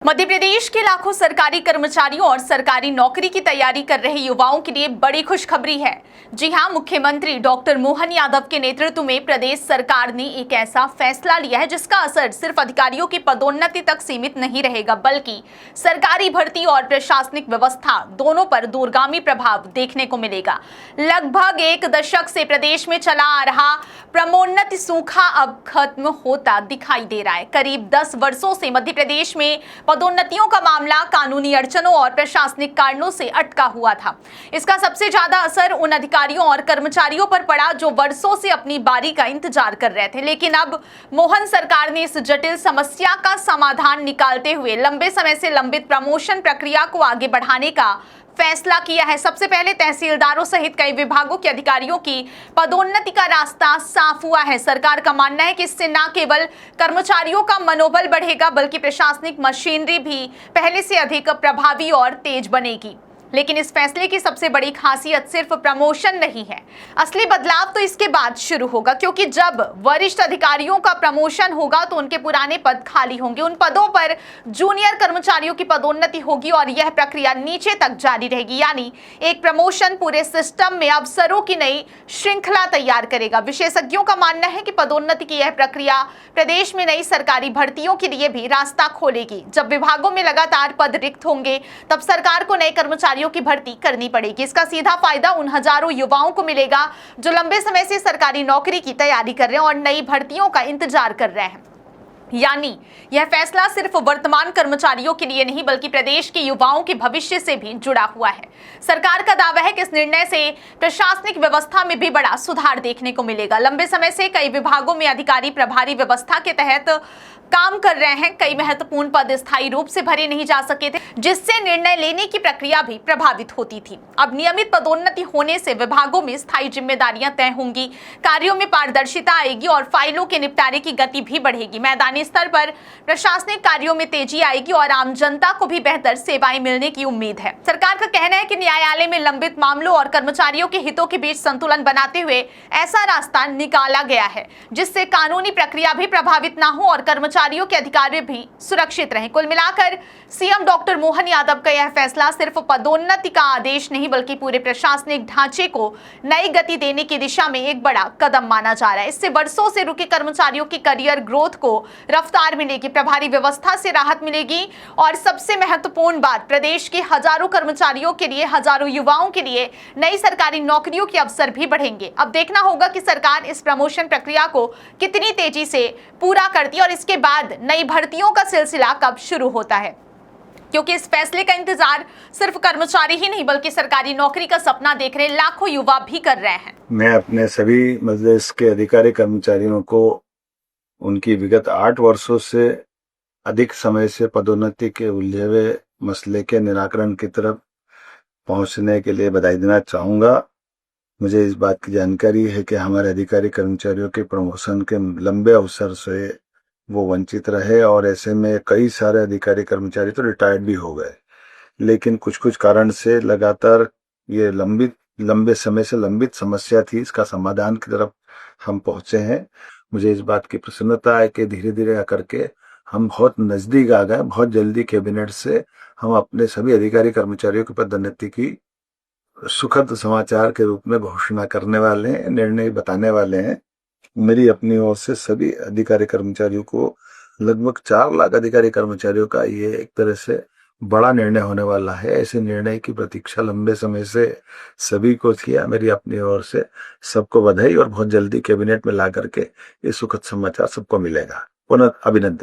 मध्य प्रदेश के लाखों सरकारी कर्मचारियों और सरकारी नौकरी की तैयारी कर रहे युवाओं के लिए बड़ी खुशखबरी है। जी हां, मुख्यमंत्री डॉक्टर मोहन यादव के नेतृत्व में प्रदेश सरकार ने एक ऐसा फैसला लिया है जिसका असर सिर्फ अधिकारियों की पदोन्नति तक सीमित नहीं रहेगा, बल्कि सरकारी भर्ती और प्रशासनिक व्यवस्था दोनों पर दूरगामी प्रभाव देखने को मिलेगा। लगभग एक दशक से प्रदेश में चला आ रहा क्रमोन्नति सूखा अब खत्म होता दिखाई दे रहा है। करीब 10 वर्षों से मध्य प्रदेश में पदोन्नतियों का मामला कानूनी अड़चनों और प्रशासनिक कारणों से अटका हुआ था। इसका सबसे ज्यादा असर उन अधिकारियों और कर्मचारियों पर पड़ा जो वर्षों से अपनी बारी का इंतजार कर रहे थे। लेकिन अब मोहन सरकार ने इस जटिल समस्या का समाधान निकालते हुए लंबे समय से लंबित प्रमोशन प्रक्रिया को आगे बढ़ाने का फैसला किया है। सबसे पहले तहसीलदारों सहित कई विभागों के अधिकारियों की पदोन्नति का रास्ता साफ हुआ है। सरकार का मानना है कि इससे न केवल कर्मचारियों का मनोबल बढ़ेगा, बल्कि प्रशासनिक मशीनरी भी पहले से अधिक प्रभावी और तेज बनेगी। लेकिन इस फैसले की सबसे बड़ी खासियत सिर्फ प्रमोशन नहीं है, असली बदलाव तो इसके बाद शुरू होगा, क्योंकि जब वरिष्ठ अधिकारियों का प्रमोशन होगा तो उनके पुराने पद खाली होंगे। उन पदों पर जूनियर कर्मचारियों की पदोन्नति होगी और यह प्रक्रिया नीचे तक जारी रहेगी। यानी एक प्रमोशन पूरे सिस्टम में अवसरों की नई श्रृंखला तैयार करेगा। विशेषज्ञों का मानना है कि पदोन्नति की यह प्रक्रिया प्रदेश में नई सरकारी भर्तियों के लिए भी रास्ता खोलेगी। जब विभागों में लगातार पद रिक्त होंगे तब सरकार को नए कर्मचारियों की भर्ती करनी पड़ेगी। इसका सीधा फायदा उन हजारों युवाओं को मिलेगा जो लंबे समय से सरकारी नौकरी की तैयारी कर रहे हैं और नई भर्तियों का इंतजार कर रहे हैं। यानी यह फैसला सिर्फ वर्तमान कर्मचारियों के लिए नहीं, बल्कि प्रदेश के युवाओं के भविष्य से भी जुड़ा हुआ है। सरकार का दावा है कि इस निर्णय से प्रशासनिक व्यवस्था में भी बड़ा सुधार देखने को मिलेगा। लंबे समय से कई विभागों में अधिकारी प्रभारी व्यवस्था के तहत काम कर रहे हैं। कई महत्वपूर्ण पद स्थायी रूप से भरे नहीं जा सके थे, जिससे निर्णय लेने की प्रक्रिया भी प्रभावित होती थी। अब नियमित पदोन्नति होने से विभागों में स्थायी जिम्मेदारियां तय होंगी, कार्यों में पारदर्शिता आएगी और फाइलों के निपटारे की गति भी बढ़ेगी। मैदानी स्तर पर प्रशासनिक कार्यों में तेजी आएगी और आम जनता को भी बेहतर सेवाएं मिलने की उम्मीद है। सरकार का कहना है कि न्यायालय में लंबित मामलों और कर्मचारियों के हितों के बीच संतुलन बनाते हुए ऐसा रास्ता निकाला गया है जिससे कानूनी प्रक्रिया भी प्रभावित न हो और कर्मचारियों के अधिकार भी सुरक्षित रहें। कुल मिलाकर सीएम डॉक्टर मोहन यादव का यह फैसला सिर्फ पदोन्नति का आदेश नहीं, बल्कि पूरे प्रशासनिक ढांचे को नई गति देने की दिशा में एक बड़ा कदम माना जा रहा है। इससे वर्षों से रुके कर्मचारियों की करियर ग्रोथ को रफ्तार मिलेगी, प्रभारी व्यवस्था से राहत मिलेगी और सबसे महत्वपूर्ण बात, प्रदेश के हजारों कर्मचारियों के लिए, हजारों युवाओं के लिए नई सरकारी नौकरियों के अवसर भी बढ़ेंगे। अब देखना होगा कि सरकार इस प्रमोशन प्रक्रिया को कितनी तेजी से पूरा करती है और इसके बाद नई भर्तियों का सिलसिला कब शुरू होता है, क्योंकि इस फैसले का इंतजार सिर्फ कर्मचारी ही नहीं, बल्कि सरकारी नौकरी का सपना देख रहे लाखों युवा भी कर रहे हैं। मैं अपने सभी मजलिस के अधिकारी कर्मचारियों को उनकी विगत 8 वर्षों से अधिक समय से पदोन्नति के उलझे हुए मसले के निराकरण की तरफ पहुंचने के लिए बधाई देना चाहूंगा। मुझे इस बात की जानकारी है कि हमारे अधिकारी कर्मचारियों के प्रमोशन के लंबे अवसर से वो वंचित रहे और ऐसे में कई सारे अधिकारी कर्मचारी तो रिटायर्ड भी हो गए, लेकिन कुछ कारण से लगातार ये लंबे समय से लंबित समस्या थी। इसका समाधान की तरफ हम पहुंचे हैं। मुझे इस बात की प्रसन्नता है कि धीरे धीरे करके हम बहुत नजदीक आ गए। बहुत जल्दी कैबिनेट से हम अपने सभी अधिकारी कर्मचारियों की पदोन्नति की सुखद समाचार के रूप में घोषणा करने वाले हैं, निर्णय बताने वाले हैं। मेरी अपनी ओर से सभी अधिकारी कर्मचारियों को, लगभग 4 लाख अधिकारी कर्मचारियों का ये एक तरह से बड़ा निर्णय होने वाला है। ऐसे निर्णय की प्रतीक्षा लंबे समय से सभी को थी। मेरी अपनी ओर से सबको बधाई और बहुत जल्दी कैबिनेट में ला करके ये सुखद समाचार सबको मिलेगा। पुनः अभिनंदन।